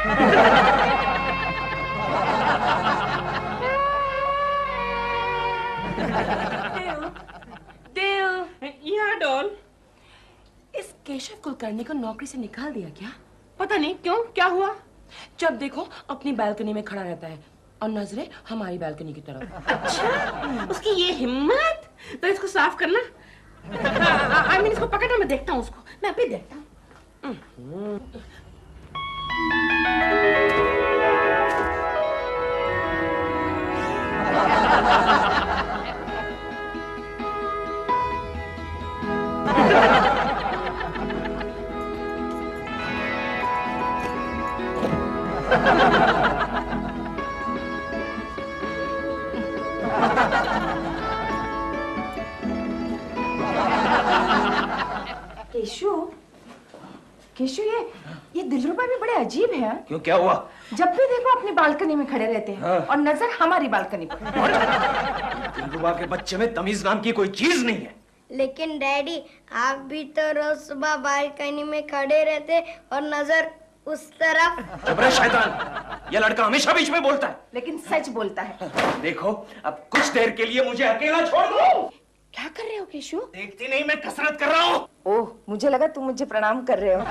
या डॉल, इस केशव कुलकर्णी को नौकरी से निकाल दिया क्या? पता नहीं क्यों, क्या हुआ? जब देखो अपनी बालकनी में खड़ा रहता है और नजरें हमारी बालकनी की तरफ। अच्छा, उसकी ये हिम्मत! तो इसको साफ करना। आई मीन इसको पकड़ना, मैं देखता हूँ उसको, मैं अभी देखता हूँ। केशु, केशु, ये दिलरुबा भी बड़े अजीब है। क्यों, क्या हुआ? जब भी देखो अपनी बालकनी में खड़े रहते हैं और नजर हमारी बालकनी पर। दिलरुबा के बच्चे में तमीज नाम की कोई चीज नहीं है। लेकिन डैडी, आप भी तो रोज सुबह बालकनी में खड़े रहते और नजर उस तरफ। चुप रहे शैतान, ये लड़का हमेशा बीच में बोलता है। लेकिन सच बोलता है। देखो, अब कुछ देर के लिए मुझे अकेला छोड़ दो। क्या कर रहे हो केशु? देखती नहीं, मैं कसरत कर रहा हूँ। ओह, मुझे लगा तुम मुझे प्रणाम कर रहे हो।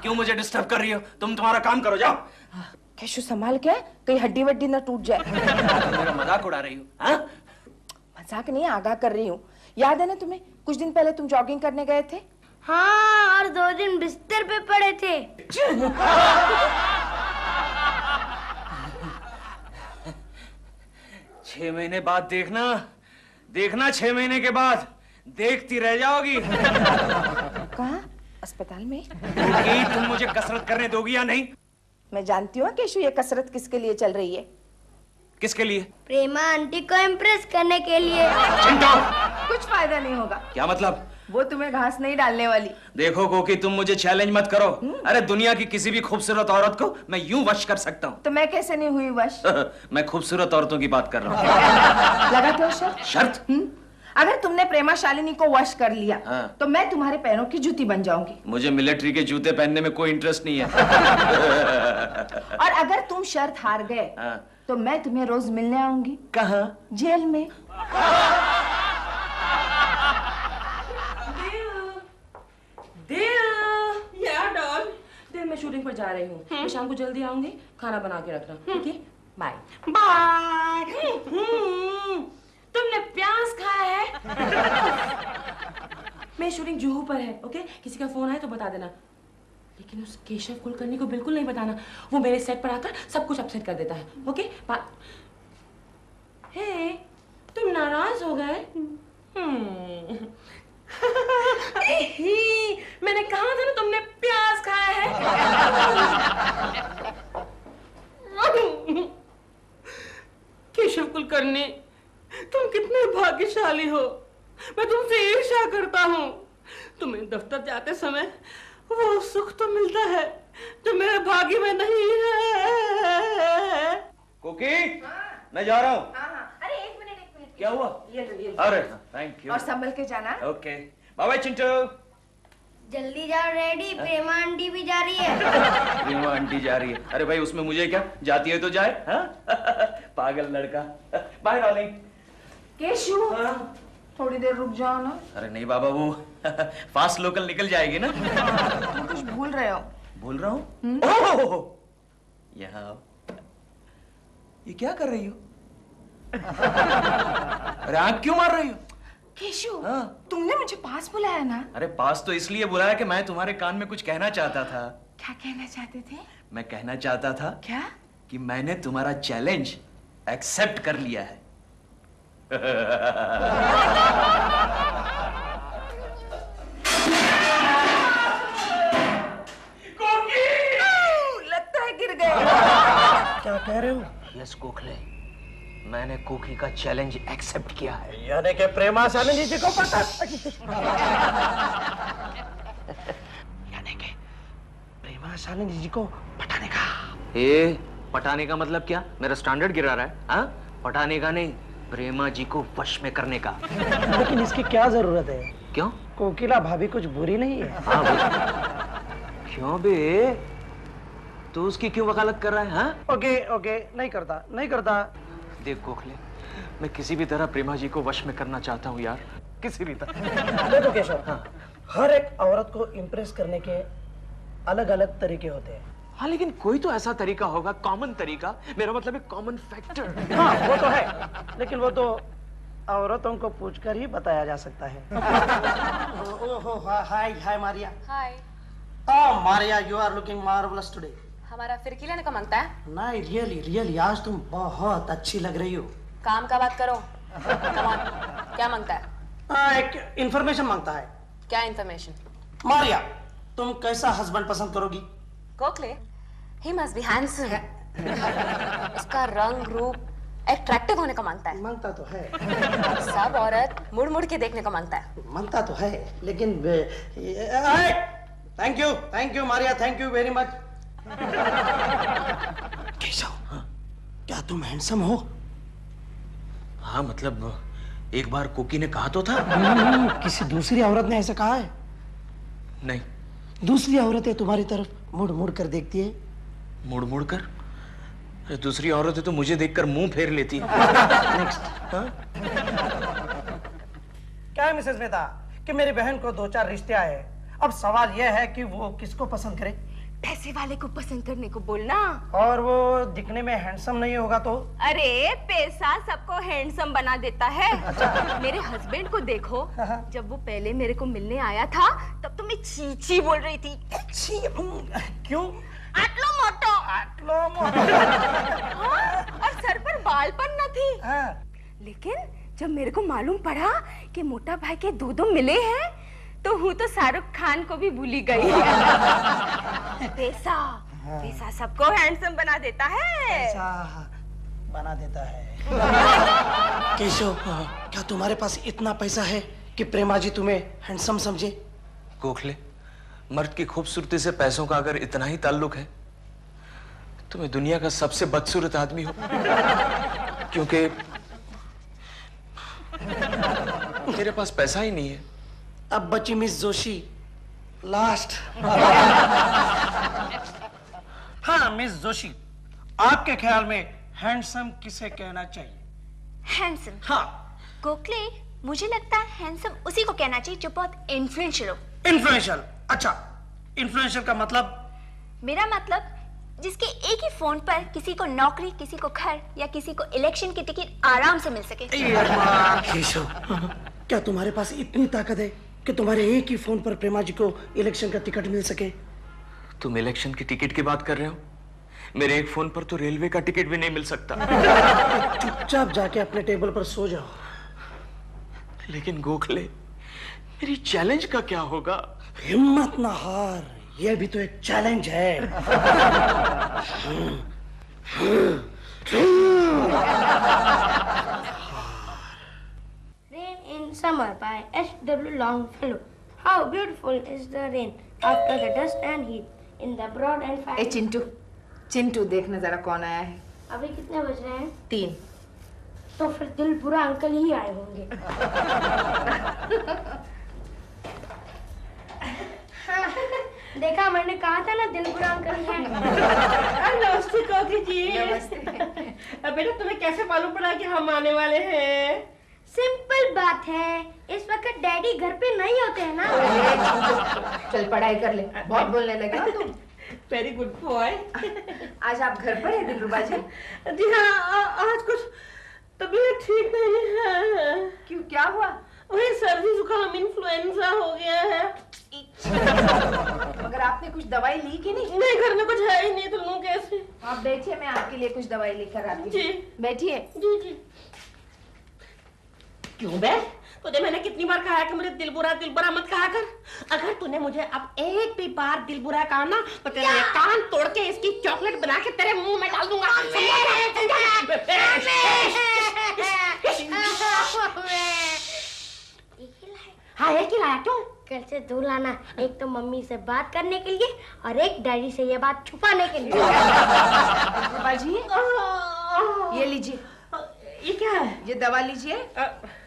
क्यों मुझे डिस्टर्ब कर रही हो? तुम तुम्हारा काम करो, जाओ। केशु संभाल के, कहीं हड्डी वड्डी न टूट जाए। मेरा मजाक उड़ा रही हो? मजाक नहीं, आगाह कर रही हूँ। याद है ना तुम्हें, कुछ दिन पहले तुम जॉगिंग करने गए थे? हाँ, और 2 दिन बिस्तर पे पड़े थे। 6 महीने बाद देखना 6 महीने के बाद देखती रह जाओगी। कहाँ? अस्पताल में? कि तुम मुझे कसरत करने दोगी या नहीं? मैं जानती हूँ केशु, ये कसरत किसके लिए चल रही है। किसके लिए? प्रेमा आंटी को इम्प्रेस करने के लिए। चिंटू, कुछ फायदा नहीं होगा। क्या मतलब? वो तुम्हें घास नहीं डालने वाली। देखो कोकी, तुम मुझे चैलेंज मत करो। अरे दुनिया की किसी भी खूबसूरत औरत को मैं यूं वश कर सकता हूँ। तो मैं कैसे नहीं हुई वश? मैं खूबसूरत औरतों की बात कर रहा हूँ। लगा क्यों शर्त? शर्त? अगर तुमने प्रेमा शालिनी को वश कर लिया तो मैं तुम्हारे पैरों की जूती बन जाऊंगी। मुझे मिलिट्री के जूते पहनने में कोई इंटरेस्ट नहीं है। और अगर तुम शर्त हार गए तो मैं तुम्हें रोज मिलने आऊंगी। कहाँ? जेल में। या डॉल, देर मैं शूटिंग पर जा रही हूँ। मैं शाम को जल्दी आऊंगी, खाना बना के रखना, ठीक है? Bye bye. तुमने प्याज खाया है? मैं शूटिंग जुहू पर है, ओके? किसी का फोन आए तो बता देना, लेकिन उस केशव कुलकर्णी को बिल्कुल नहीं बताना। वो मेरे सेट पर आकर सब कुछ अपसेट कर देता है, ओके? हे, तुम नाराज हो गए? मैंने कहा था ना तुमने प्याज खाया है। केशव कुलकर्णी, तुम कितने भाग्यशाली हो। मैं तुमसे ईर्ष्या करता हूँ। तुम्हें दफ्तर जाते समय वो सुख तो मिलता है जो मेरे भाग्य में नहीं है। कोकी, मैं जा रहा हूँ। अरे एक मिनट। क्या हुआ? ये लो। अरे थैंक यू। और संभल के जाना। Okay, bye bye Chintu. जल्दी जाओ डैडी, प्रेमा आंटी भी जा रही है। प्रेमा आंटी जा रही है? अरे भाई, उसमें मुझे क्या, जाती है तो जाए। हाँ? पागल लड़का। Bye darling. केशु, थोड़ी देर रुक जाओ ना। अरे नहीं बाबा, वो फास्ट लोकल निकल जाएगी ना। तुम कुछ भूल रहे हो। भूल रहा हूँ? यहाँ ये क्या कर रही हो? अरे आँख क्यों मार रही हो? केशु, तुमने मुझे पास बुलाया ना? अरे पास तो इसलिए बुलाया कि मैं तुम्हारे कान में कुछ कहना चाहता था। क्या कहना चाहते थे? मैं कहना चाहता था क्या? कि मैंने तुम्हारा चैलेंज एक्सेप्ट कर लिया है। लगता है गिर गए। क्या कह रहे हो? यस कोखले, मैंने कोकी का चैलेंज एक्सेप्ट किया है। यानी कि प्रेमा शालिनी जी को पता। यानी कि प्रेमा शालिनी जी को पटाने का। पटाने का मतलब क्या? मेरा स्टैंडर्ड गिरा रहा है? हाँ? पटाने का नहीं, प्रेमा जी को वश में करने का। लेकिन इसकी क्या जरूरत है? क्यों? कोकिला भाभी कुछ बुरी नहीं है। हाँ, क्यों बे? तो उसकी क्यों वकालत कर रहा है? हाँ ओके ओके, नहीं करता नहीं करता। देख गोखले, मैं किसी भी तरह प्रेमा जी को वश में करना चाहता हूँ यार, किसी भी तरह। देखो केशव, हाँ, हर एक औरत को इम्प्रेस करने के अलग अलग तरीके होते हैं। हाँ लेकिन कोई तो ऐसा तरीका होगा, कॉमन तरीका, मेरा मतलब है कॉमन फैक्टर। हाँ वो तो है, लेकिन वो तो औरतों को पूछकर ही बताया जा सकता है। ओहो, hi hi Maria. Hi. Oh Maria, you are looking marvellous today. हमारा फिर खिलाने का मांगता है? नहीं, रियली रियली आज तुम बहुत अच्छी लग रही हो। काम का बात करो। Come on, क्या मांगता है? एक इंफॉर्मेशन मांगता है। क्या इन्फॉर्मेशन? मारिया, तुम कैसा हस्बैंड पसंद करोगी? Gokhale, he must be handsome. उसका रंग रूप अट्रैक्टिव होने का मांगता है। मांगता तो है। सब औरत मुड़ मुड़ के देखने को मांगता है। मांगता तो है, लेकिन thank you Maria, thank you very much. Keshav, क्या तुम हैंडसम हो? हाँ मतलब एक बार कुकी ने कहा तो था। किसी दूसरी औरत ने ऐसा कहा है? नहीं। दूसरी औरतें तुम्हारी तरफ मुड़ मुड़ कर देखती है। मुड़ मुड़ कर? अरे दूसरी औरतें तो मुझे देखकर मुंह फेर लेती है। नेक्स्ट। क्या है मिसेस मेहता कि मेरी बहन को 2-4 रिश्ते आए। अब सवाल यह है कि वो किसको पसंद करे। पैसे वाले को पसंद करने को बोलना। और वो दिखने में हैंडसम नहीं होगा तो? अरे पैसा सबको हैंडसम बना देता है। मेरे हस्बैंड को देखो, जब वो पहले मेरे को मिलने आया था तब तो मैं छी छी बोल रही थी। छी, क्यों? आटलो मोटो। आटलो मोटो। हाँ, और सर पर बाल पर न थी। हाँ। लेकिन जब मेरे को मालूम पड़ा कि मोटा भाई के दो मिले हैं तो हूँ तो शाहरुख खान को भी भूली गई। पैसा सबको हैंडसम बना देता है। बना देता है। केशव, क्या तुम्हारे पास इतना पैसा है कि प्रेमा जी तुम्हें हैंडसम समझे? गोखले, मर्द की खूबसूरती से पैसों का अगर इतना ही ताल्लुक है तो मैं दुनिया का सबसे बदसूरत आदमी हूं, क्योंकि मेरे पास पैसा ही नहीं है। अब बची मिस जोशी, लास्ट। हाँ मिस जोशी, आपके ख्याल में हैंडसम किसे कहना चाहिए? हैंडसम? हाँ। गोखले, मुझे लगता है हैंडसम उसी को कहना चाहिए जो बहुत इन्फ्लुएंशियल हो। इन्फ्लुएंशियल? अच्छा, इन्फ्लुएंशियल का मतलब? मेरा मतलब जिसके एक ही फोन पर किसी को नौकरी, किसी को घर या किसी को इलेक्शन की टिकट आराम से मिल सके। केशव, क्या तुम्हारे पास इतनी ताकत है कि तुम्हारे एक ही फोन पर प्रेमा जी को इलेक्शन का टिकट मिल सके? तुम इलेक्शन की टिकट की बात कर रहे हो? मेरे एक फोन पर तो रेलवे का टिकट भी नहीं मिल सकता। चुपचाप जाके अपने टेबल पर सो जाओ। लेकिन गोखले, मेरी चैलेंज का क्या होगा? हिम्मत ना हार, यह भी तो एक चैलेंज है। Rain in Summer by H.W. Longfellow. How beautiful is the rain after the dust and heat in the broad and fine. ए चिंटू, चिंटू देखना जरा कौन आया है। अभी कितने बज रहे हैं? 3। तो फिर दिल बुरा अंकल ही आए होंगे। देखा, मैंने कहा था ना दिल बुरा अंकल ही है। नमस्ते काकी जी। बेटा तुम्हें कैसे मालूम पड़ा कि हम आने वाले हैं? सिंपल बात है, इस वक्त डैडी घर पे नहीं होते हैं ना। चल पढ़ाई कर ले, बहुत बोलने लगे हो तुम। Very good boy. आज आप घर पर है दिलरुबा जी? जी हाँ, आज कुछ तबीयत ठीक नहीं है। क्यों, क्या हुआ? वही सर्दी जुकाम इन्फ्लुएंजा हो गया है। मगर आपने कुछ दवाई ली कि नहीं? नहीं, घर में कुछ है ही नहीं तो लूं कैसे? आप बैठिए, मैं आपके लिए कुछ दवाई लेकर आती हूँ। जी बैठिए। जी जी। क्यों बे? तुझे मैंने कितनी बार कहा है कि मुझे दिल बुरा मत कहा कर। अगर तूने मुझे अब एक भी बार दिल बुरा कहा ना तो तेरे ये कान तोड़ के इसकी चॉकलेट बना के तेरे मुंह में डाल दूंगा। हाँ, एक ही लाया। क्यों? कल से 2 लाना, एक तो मम्मी से बात करने के लिए और एक डैडी से ये बात छुपाने के लिए। दिलरुबा जी, ये लीजिए। ये क्या है? ये दवा लीजिए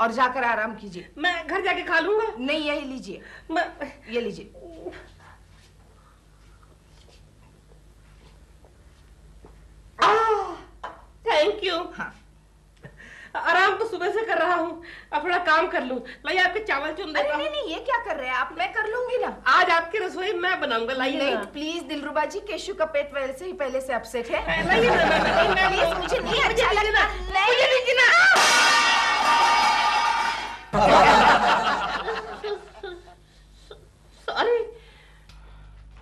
और जाकर आराम कीजिए। मैं घर जाके खा लूंगा। नहीं, यही लीजिए। ये लीजिए। अब थोड़ा काम कर लूं। लाइए आपके चावल चुन देता हूँ। नहीं, ये क्या कर रहे हैं आप? मैं कर लूंगी ना। आज आपकी रसोई मैं बनाऊंगा। लाइए नहीं, ना। प्लीज दिलरुबा जी, केशु का पेट वैसे ही पहले से अपसेट है। लाइए ना, प्लीज, मुझे नहीं अच्छा लगता। मुझे नहीं जीना। सॉरी।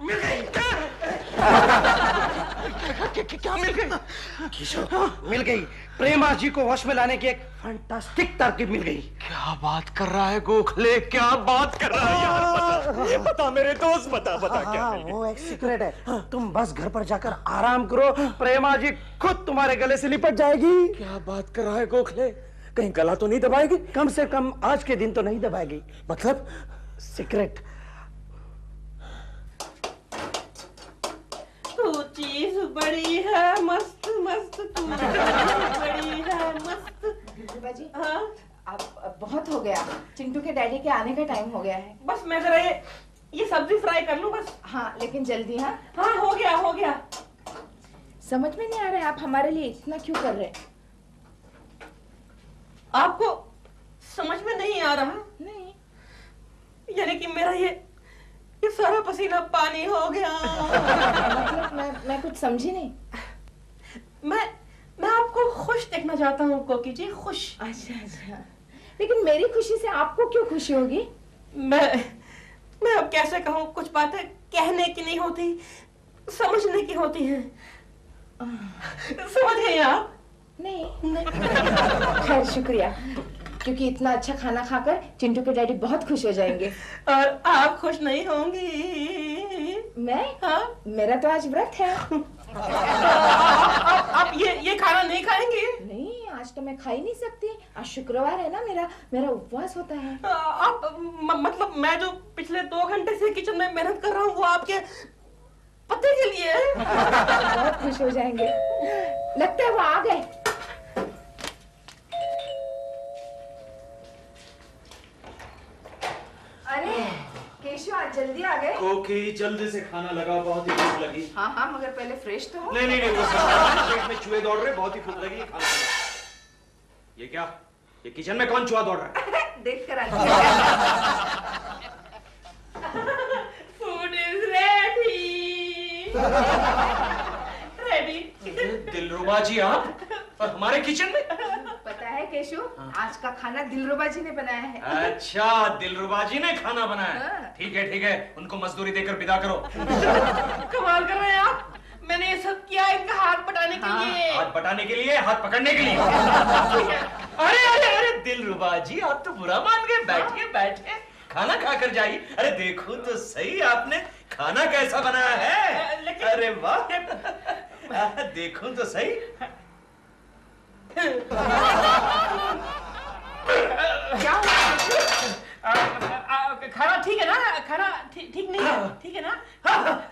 मिल गई। क्या मिल गई? केशव, मिल गई। प्रेमा जी को होश में लाने की एक फैंटास्टिक तरकीब मिल गई। क्या बात कर रहा है गोखले, क्या बात कर रहा है यार? बता मेरे दोस्त, बता क्या मिल गई? वो एक सीक्रेट है। तुम बस घर पर जाकर आराम करो, प्रेमा जी खुद तुम्हारे गले से लिपट जाएगी। क्या बात कर रहा है गोखले? कहीं गला तो नहीं दबाएगी? कम से कम आज के दिन तो नहीं दबाएगी। मतलब? सीक्रेट। तू चीज बड़ी है मस्त मस्त, तू बड़ी है मस्त। दिलरुबा जी, हाँ अब बहुत हो गया। चिंटू के डैडी के आने का टाइम हो गया है। बस मैं जरा ये सब्जी फ्राई कर लूं बस। हाँ, लेकिन जल्दी। हाँ हाँ, हो गया। समझ में नहीं आ रहा है आप हमारे लिए इतना क्यों कर रहे हैं? आपको समझ में नहीं आ रहा? नहीं, यानी कि मेरा ये सारा पसीना पानी हो गया। मतलब मैं कुछ समझी नहीं। मैं आपको खुश देखना चाहता हूँ कोकी जी, खुश। अच्छा, लेकिन मेरी खुशी से आपको क्यों खुशी होगी? मैं अब कैसे कहूँ, कुछ बातें कहने की नहीं होती, समझने की होती हैं। समझ गई आप? नहीं। खैर, शुक्रिया, क्योंकि इतना अच्छा खाना खाकर चिंटू के डैडी बहुत खुश हो जाएंगे। और आप खुश नहीं होंगी? मैं? हाँ, मेरा तो आज व्रत है। आप ये खाना नहीं खाएंगे? नहीं, आज तो मैं खा ही नहीं सकती। आज शुक्रवार है ना, मेरा उपवास होता है। आप मतलब मैं जो पिछले 2 घंटे से किचन में मेहनत कर रहा हूँ वो आपके पति के लिए है? बहुत खुश हो जाएंगे। लगता है वो आ गए। अरे केशव, आज जल्दी आ गए। ओके, जल्दी से खाना लगा, बहुत ही भूख लगी। हाँ, मगर पहले फ्रेश तो हो। नहीं, वो सब पेट में चूहे दौड़ रहे, बहुत ही भूख लगी, खाना लगा। ये क्या? ये किचन में कौन चूहा दौड़ रहा है? देख कर फूड इज रेडी। दिलरुबा जी, आप और हमारे किचन में? पता है केशव, आज का खाना दिलरुबा जी ने बनाया है। अच्छा, दिलरुबा जी ने खाना बनाया। हाँ। ठीक है, उनको मजदूरी देकर विदा करो। कमाल कर रहे हैं आप। मैंने ये सब किया इनका हाथ बटाने के लिए। हाथ बटाने के लिए, हाथ पकड़ने के लिए। अरे दिलरुबा जी, आप तो बुरा मान गए। बैठिए, खाना खाकर जाइए। अरे देखो तो सही, आपने खाना कैसा बनाया है। अरे वाह, देखो तो सही। क्या हुआ? खाना ठीक है ना? खाना ठीक नहीं है? ठीक है ना?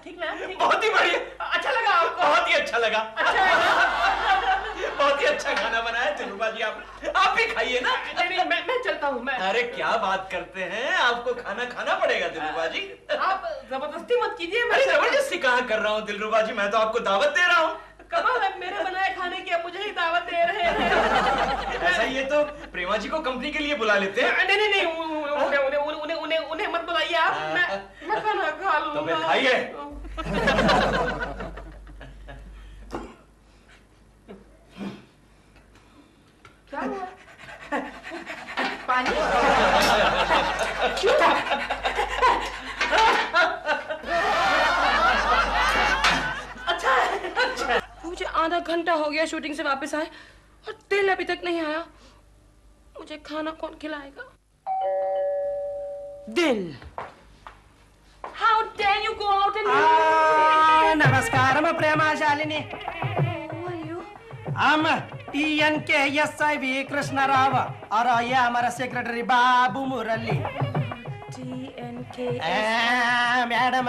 ठीक ना? बहुत ही बढ़िया, अच्छा लगा आपको? बहुत ही अच्छा लगा। अच्छा है ना? बहुत ही अच्छा खाना बनाया दिलरुबा जी। आप भी खाइए ना। नहीं, मैं चलता हूँ। मैं अरे क्या बात करते हैं, आपको खाना पड़ेगा दिलरुबा जी। आप जबरदस्ती मत कीजिए। अरे जबरदस्ती कहाँ कर रहा हूँ दिलरुबा जी, मैं तो आपको दावत दे रहा हूँ। कमाल है, मेरे बनाए खाने की आप मुझे ही दावत दे रहे हैं। ऐसा ही है तो प्रेमा जी को कंपनी के लिए बुला लेते हैं। नहीं, उन्हें मत बुलाइए आप। मैं खाना खा लूंगा। तो फिर खाइए। क्या हुआ? पानी? अच्छा। मुझे आधा घंटा हो गया शूटिंग से वापस आए और तेल अभी तक नहीं आया। मुझे खाना कौन खिलाएगा? दिल। How dare you go out and नमस्कार प्रेमा शालिनी। Who are you? हम TNKSIV कृष्ण राव और ये हमारा सेक्रेटरी बाबू मुरली। TNK madam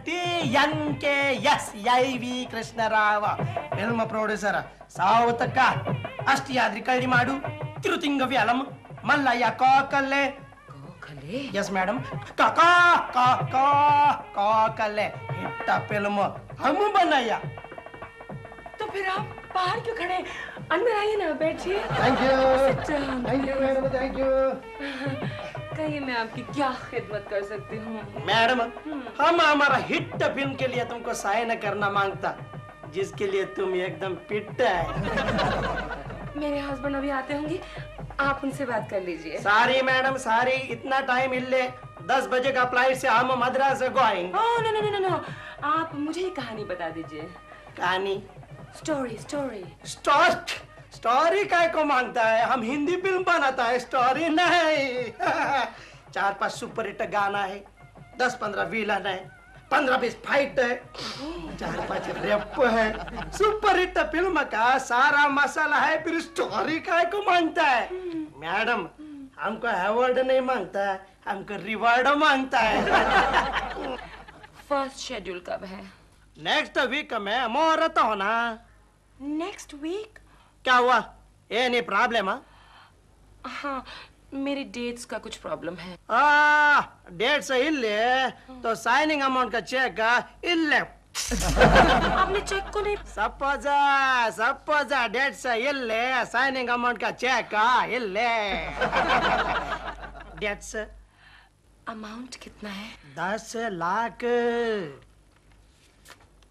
TNKSIV Krishna Rao, film producer, south का अष्टियाद्रि कल्ली Madhu तिरुतिंग व्यालम मल्लಯ್ಯ कोकले। Yes madam, कोकले hit film हम बनाया। तो फिर आप बाहर क्यों खड़े? अंदर आइए ना, बैठिए। Thank you madam, thank you. कहिए मैं आपकी क्या खिदमत कर सकती हूँ? मैडम, हम हमारा हिट फिल्म के लिए तुमको साइन करना मांगता, जिसके लिए तुम एकदम फिट है। मेरे हस्बैंड अभी आते होंगे, आप उनसे बात कर लीजिए। सारी मैडम सारी, इतना टाइम इल्ले 10 बजे का फ्लाइट से हम Madras going. Oh no no no no, आप मुझे ही कहानी बता दीजिए। कहानी? स्टोरी स्टोरी स्टोरी काय को मांगता है? हम हिंदी फिल्म बनाता है, स्टोरी नहीं। 4-5 सुपर हिट गाना है, 10-15 विलन है, 15-20 फाइट है, 4-5 रैप है। सुपर हिट फिल्म का सारा मसाला है, फिर स्टोरी काय को मांगता है? मैडम, हमको अवार्ड नहीं मांगता है, हमको रिवॉर्ड मांगता है। फर्स्ट शेड्यूल कब है? नेक्स्ट वीक में मुहूर्त होना। Next week? क्या हुआ? Any problem? हाँ, मेरी डेट्स का कुछ प्रॉब्लम है। डेट्स इल्ले तो साइनिंग अमाउंट का चेक इल्ले। आपने चेक को नहीं? सपोज डेट्स इल्ले, साइनिंग अमाउंट का चेक इल्ले। डेट्स अमाउंट कितना है? 10 लाख।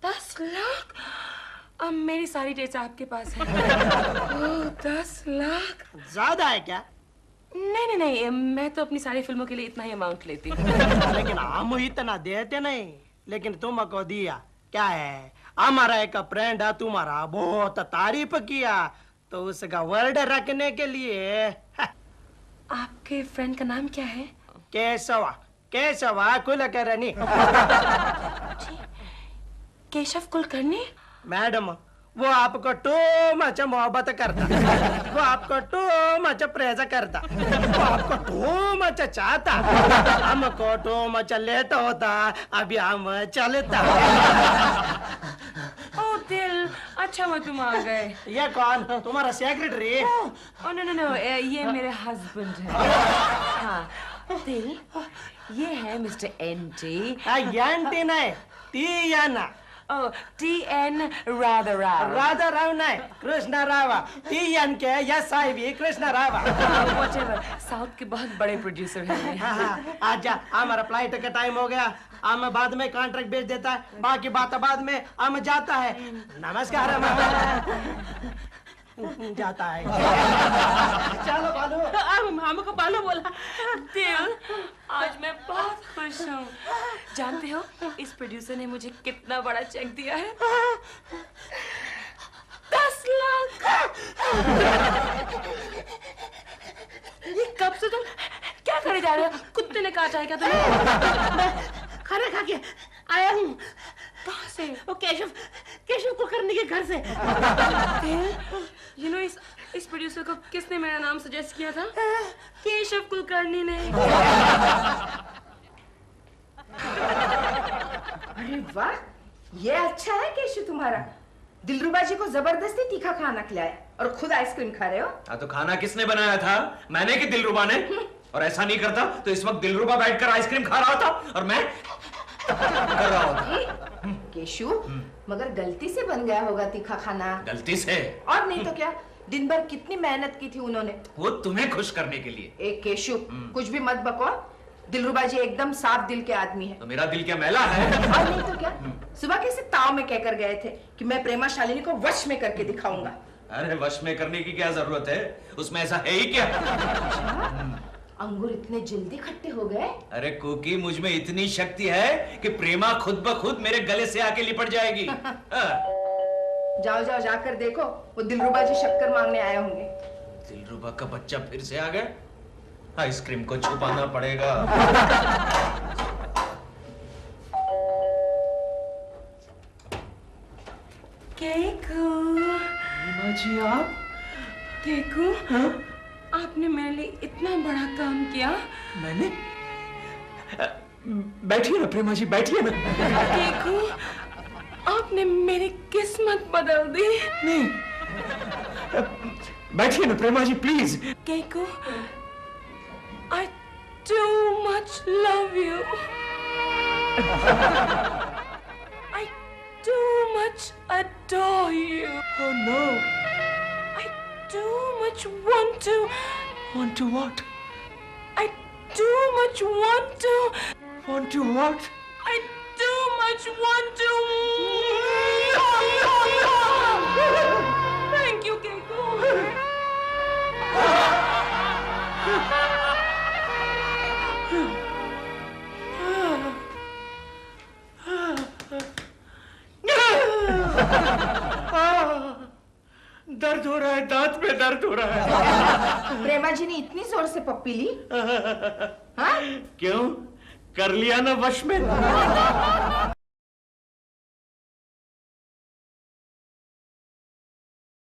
10 लाख? अब मेरी सारी डेट्स आपके पास हैं। ओह, 10 लाख ज्यादा है क्या? नहीं नहीं नहीं, मैं तो अपनी सारी फिल्मों के लिए इतना ही अमाउंट लेती हूँ। लेकिन हम इतना देते नहीं, लेकिन तुमको दिया। क्या है, हमारा एक फ्रेंड है, तुम्हारा बहुत तारीफ किया, तो उसका वर्ड रखने के लिए। आपके फ्रेंड का नाम क्या है? केशवा कुलकर्णी। केशव कुलकर्णी? मैडम, वो आपको टू मच मोहब्बत करता, वो आपको टू मच प्रेज करता, वो आपको टू मच चाहता, हमको टू मच लेट होता, अभी हम चलता। ओ दिल, अच्छा वो तुम आ गए। ये कौन? तुम्हारा secretary? Oh no no no, ये मेरे हस्बैंड है। हाँ दिल, ये है मिस्टर एनटी। एनटी नहीं, TN. Oh, T.N. Radha Rao नहीं, कृष्ण रावा। टीएन के SIV Krishna Rava. Whatever, south के बहुत बड़े प्रोड्यूसर हैं। हाँ, आजा, हमारा फ्लाइट का टाइम हो गया, हम बाद में कॉन्ट्रैक्ट भेज देता है, बाकी बात बाद में हम जाता है। नमस्कार। जाता है। चलो बालू। हमको बालू बोला। दिल, आज मैं बहुत खुश हूँ। जानते हो, इस प्रोड्यूसर ने मुझे कितना बड़ा चेक दिया है? 10 लाख। ये कब से तुम क्या करे जा रहे हो? कुत्ते ने काटा है क्या तुम्हें? खाना खा के आया हूँ। कहाँ से? वो केशव कुलकर्णी के घर से। You know, इस प्रोड्यूसर को किसने मेरा नाम सजेस्ट किया था? केशव कुलकर्णी ने। अरे वाह, ये अच्छा है केशव तुम्हारा। दिलरुबा जी को जबरदस्ती तीखा खाना खिलाया और खुद आइसक्रीम खा रहे हो। हाँ, तो खाना किसने बनाया था? मैंने कि दिलरुबा ने? और ऐसा नहीं करता तो इस वक्त दिलरुबा बैठकर आइसक्रीम खा रहा था और मैं कर रहा होता। केशव, मगर गलती से बन गया होगा तीखा खाना। गलती से? और नहीं तो क्या, दिन भर कितनी मेहनत की थी उन्होंने। वो तुम्हें खुश करने के लिए। एक केशव, कुछ भी मत बको। दिलरुबा जी एकदम साफ दिल के आदमी है। तो मेरा दिल क्या मैला है? और नहीं तो क्या, सुबह कैसे ताव में कहकर गए थे कि मैं प्रेमा शालिनी को वश में करके दिखाऊंगा। अरे वश में करने की क्या जरूरत है, उसमें ऐसा है ही क्या? अंगूर इतने जल्दी खट्टे हो गए? अरे कुकी, मुझ में इतनी शक्ति है कि प्रेमा खुद ब खुद मेरे गले से आके लिपट जाएगी। जाओ जाओ, जाकर देखो, वो दिलरुबा जी शक्कर मांगने आए होंगे। दिलरुबा का बच्चा फिर से आ गया। आइसक्रीम को छुपाना पड़ेगा। केकू। जी आप? केकू, आपने मेरे लिए इतना बड़ा काम किया। मैंने? बैठिए ना प्रेमा जी, बैठिए ना। केकू, आपने मेरी किस्मत बदल दी। नहीं, बैठिए ना Prema ji, please. Keku, I too much love you. I too much adore you. Oh no. I do much want to. Want to what? I do much want to. Want to what? I do much want to. Thank you, Keiko. दर्द हो रहा है, दांत में दर्द हो रहा है। प्रेमा जी ने इतनी जोर से पप्पी ली? हाँ? क्यों? कर लिया ना वश में?